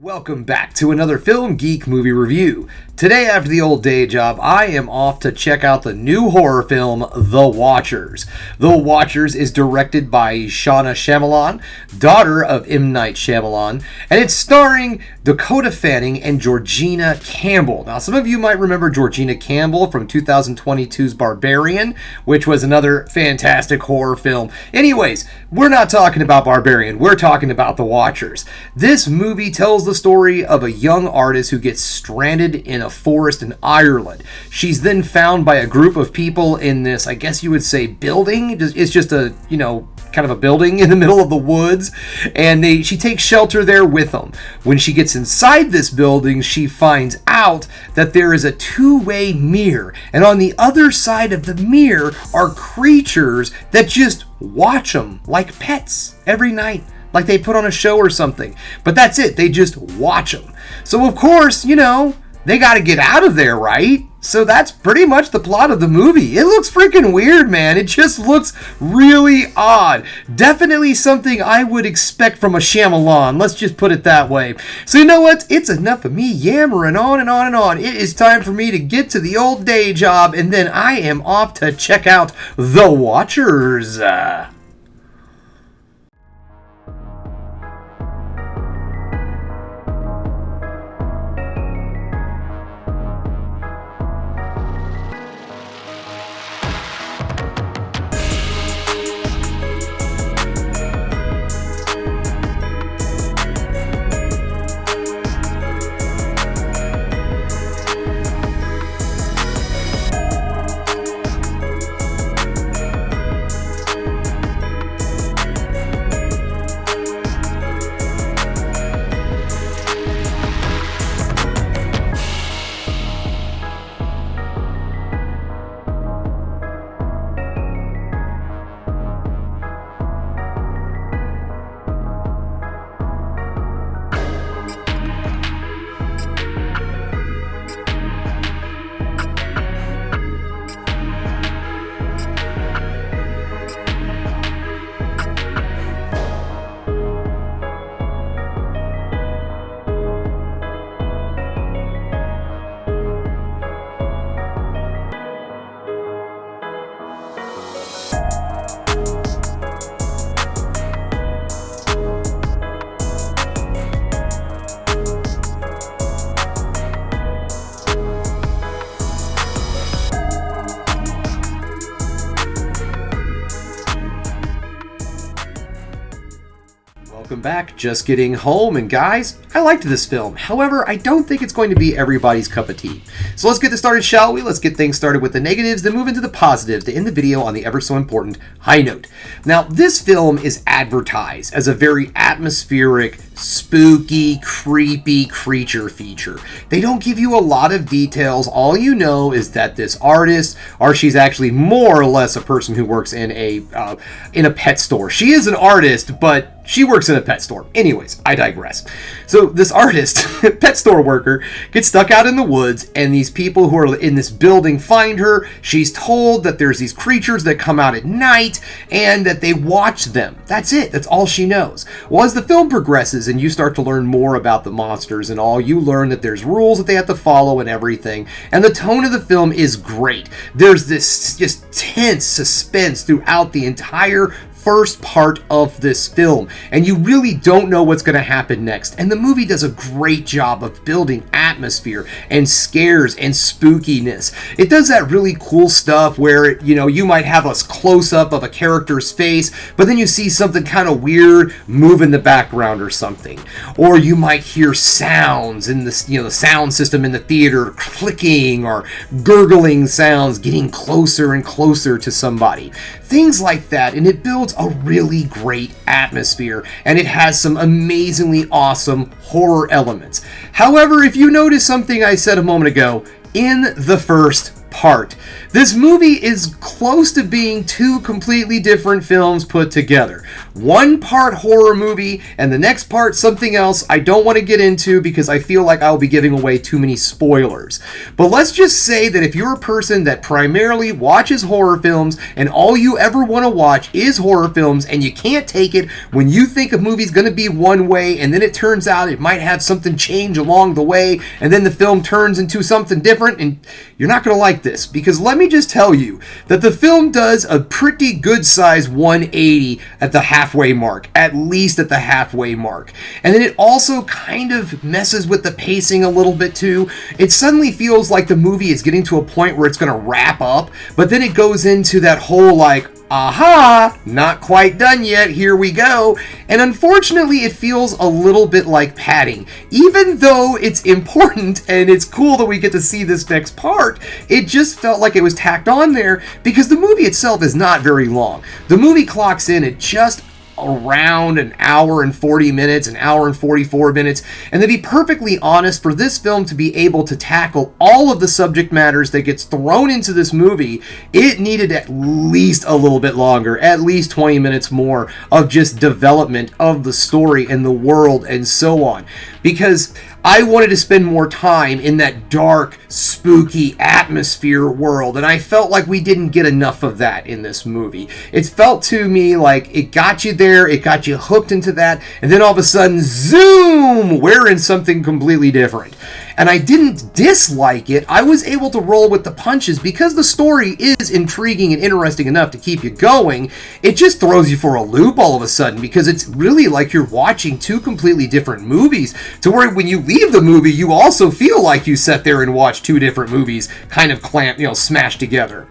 Welcome back to another Film Geek Movie review. Today, after the old day job, I am off to check out the new horror film, The Watchers. The Watchers is directed by Shauna Shyamalan, daughter of M. Night Shyamalan, and it's starring Dakota Fanning and Georgina Campbell. Now, some of you might remember Georgina Campbell from 2022's Barbarian, which was another fantastic horror film. Anyways, we're not talking about Barbarian, we're talking about The Watchers. This movie tells the story of a young artist who gets stranded in a forest in Ireland. She's then found by a group of people in this, I guess you would say, building. It's just a, kind of a building in the middle of the woods, and she takes shelter there with them. When she gets inside this building, she finds out that there is a two-way mirror, and on the other side of the mirror are creatures that just watch them like pets every night, like they put on a show or something. But that's it, they just watch them. So of course, they gotta get out of there, right? So that's pretty much the plot of the movie. It looks freaking weird, man. It just looks really odd. Definitely something I would expect from a Shyamalan. Let's just put it that way. So you know what? It's enough of me yammering on and on and on. It is time for me to get to the old day job, and then I am off to check out The Watchers. Welcome back, just getting home, and guys, I liked this film. However, I don't think it's going to be everybody's cup of tea. So let's get this started, shall we? Let's get things started with the negatives, then move into the positives to end the video on the ever so important high note. Now, this film is advertised as a very atmospheric, spooky, creepy creature feature. They don't give you a lot of details. All you know is that this artist, or she's actually more or less a person who works in a pet store. She is an artist, but she works in a pet store. Anyways, I digress. So this artist, pet store worker, gets stuck out in the woods, and these people who are in this building find her. She's told that there's these creatures that come out at night and that they watch them. That's it. That's all she knows. Well, as the film progresses and you start to learn more about the monsters and all, you learn that there's rules that they have to follow and everything. And the tone of the film is great. There's this just tense suspense throughout the entire first part of this film, and you really don't know what's going to happen next. And the movie does a great job of building atmosphere and scares and spookiness. It does that really cool stuff where, you might have a close-up of a character's face, but then you see something kind of weird move in the background or something. Or you might hear sounds in the, the sound system in the theater clicking or gurgling sounds getting closer and closer to somebody. Things like that, and it builds a really great atmosphere, and it has some amazingly awesome horror elements. However, if you notice something I said a moment ago, in the first part, this movie is close to being two completely different films put together. one part horror movie and the next part something else I don't want to get into because I feel like I'll be giving away too many spoilers. But let's just say that if you're a person that primarily watches horror films and all you ever want to watch is horror films and you can't take it when you think a movie's going to be one way and then it turns out it might have something change along the way and then the film turns into something different, and you're not going to like this, because let me just tell you that the film does a pretty good size 180 at the halfway mark, at least at the halfway mark. And then it also kind of messes with the pacing a little bit too. It suddenly feels like the movie is getting to a point where it's going to wrap up, but then it goes into that whole like, aha, not quite done yet, here we go. And unfortunately, it feels a little bit like padding. Even though it's important and it's cool that we get to see this next part, it just felt like it was tacked on there because the movie itself is not very long. The movie clocks in at just around an hour and 40 minutes, an hour and 44 minutes, and to be perfectly honest, for this film to be able to tackle all of the subject matters that gets thrown into this movie, it needed at least a little bit longer, at least 20 minutes more of just development of the story and the world and so on, because I wanted to spend more time in that dark, spooky atmosphere world, and I felt like we didn't get enough of that in this movie. It felt to me like it got you there, it got you hooked into that, and then all of a sudden, zoom, we're in something completely different. And I didn't dislike it. I was able to roll with the punches because the story is intriguing and interesting enough to keep you going. It just throws you for a loop all of a sudden because it's really like you're watching two completely different movies, to where when you leave the movie, you also feel like you sat there and watched two different movies kind of smashed together.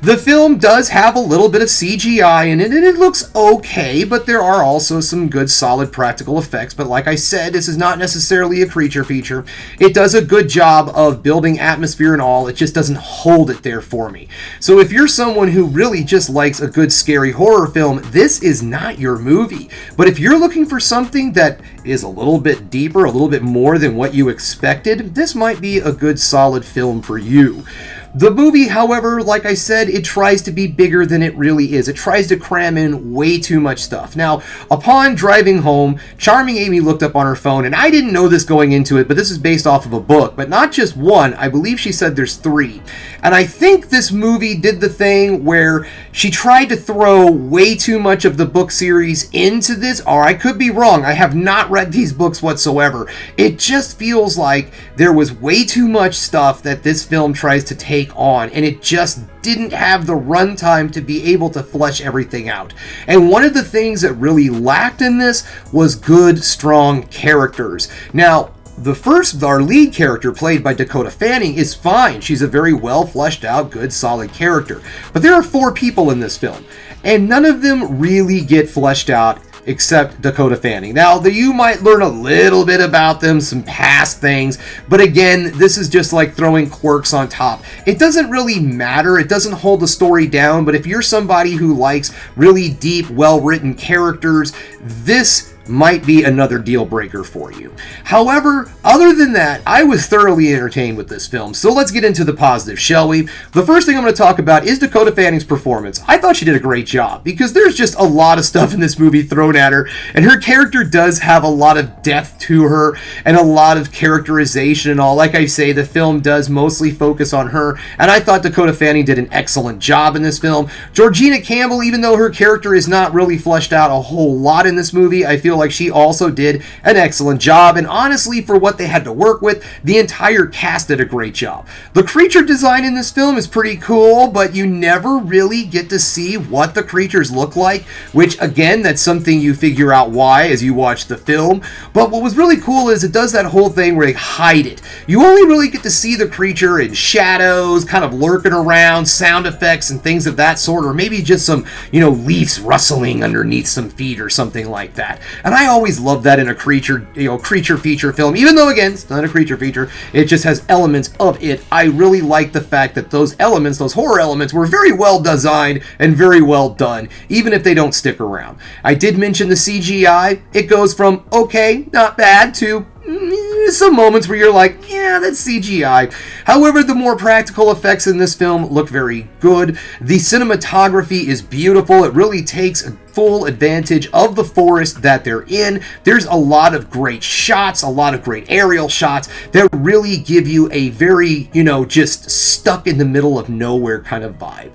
The film does have a little bit of CGI in it, and it looks okay, but there are also some good solid practical effects. But like I said, this is not necessarily a creature feature. It does a good job of building atmosphere and all, it just doesn't hold it there for me. So if you're someone who really just likes a good scary horror film, this is not your movie. But if you're looking for something that is a little bit deeper, a little bit more than what you expected, this might be a good solid film for you. The movie, however, like I said, it tries to be bigger than it really is. It tries to cram in way too much stuff. Now, upon driving home, Charming Amy looked up on her phone, and I didn't know this going into it, but this is based off of a book, but not just one. I believe she said there's 3. And I think this movie did the thing where she tried to throw way too much of the book series into this, or I could be wrong. I have not read these books whatsoever. It just feels like there was way too much stuff that this film tries to take on, and it just didn't have the runtime to be able to flesh everything out. And one of the things that really lacked in this was good, strong characters. Now, our lead character, played by Dakota Fanning, is fine. She's a very well fleshed out, good, solid character. But there are 4 people in this film, and none of them really get fleshed out except Dakota Fanning. Now, you might learn a little bit about them, some past things, but again, this is just like throwing quirks on top. It doesn't really matter. It doesn't hold the story down, but if you're somebody who likes really deep, well-written characters, this might be another deal breaker for you. However, other than that, I was thoroughly entertained with this film. So let's get into the positives, shall we? The first thing I'm going to talk about is Dakota Fanning's performance. I thought she did a great job because there's just a lot of stuff in this movie thrown at her, and her character does have a lot of depth to her and a lot of characterization and all. Like I say, the film does mostly focus on her, and I thought Dakota Fanning did an excellent job in this film. Georgina Campbell, even though her character is not really fleshed out a whole lot in this movie, I feel like she also did an excellent job, and honestly, for what they had to work with, the entire cast did a great job. The creature design in this film is pretty cool, but you never really get to see what the creatures look like, which again, that's something you figure out why as you watch the film. But what was really cool is it does that whole thing where they hide it. You only really get to see the creature in shadows, kind of lurking around, sound effects and things of that sort, or maybe just some, leaves rustling underneath some feet or something like that. And I always love that in a creature feature film, even though, again, it's not a creature feature, it just has elements of it. I really like the fact that those elements, those horror elements, were very well designed and very well done, even if they don't stick around. I did mention the CGI. It goes from okay, not bad, to There's some moments where you're like, yeah, that's CGI. However, the more practical effects in this film look very good. The cinematography is beautiful. It really takes full advantage of the forest that they're in. There's a lot of great shots, a lot of great aerial shots that really give you a very, just stuck in the middle of nowhere kind of vibe.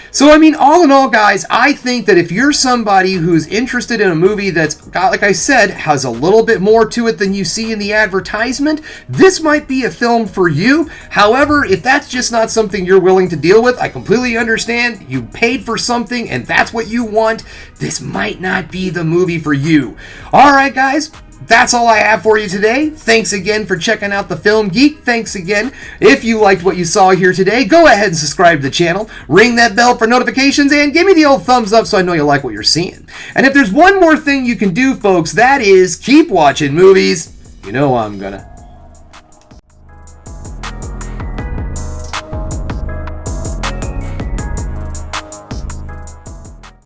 So, I mean, all in all, guys, I think that if you're somebody who's interested in a movie that's got, like I said, has a little bit more to it than you see in the advertisement, this might be a film for you. However, if that's just not something you're willing to deal with, I completely understand. You paid for something and that's what you want. This might not be the movie for you. All right, guys. That's all I have for you today. Thanks again for checking out the Film Geek. Thanks again. If you liked what you saw here today, go ahead and subscribe to the channel, ring that bell for notifications, and give me the old thumbs up so I know you like what you're seeing. And if there's one more thing you can do, folks, that is keep watching movies. You know I'm gonna.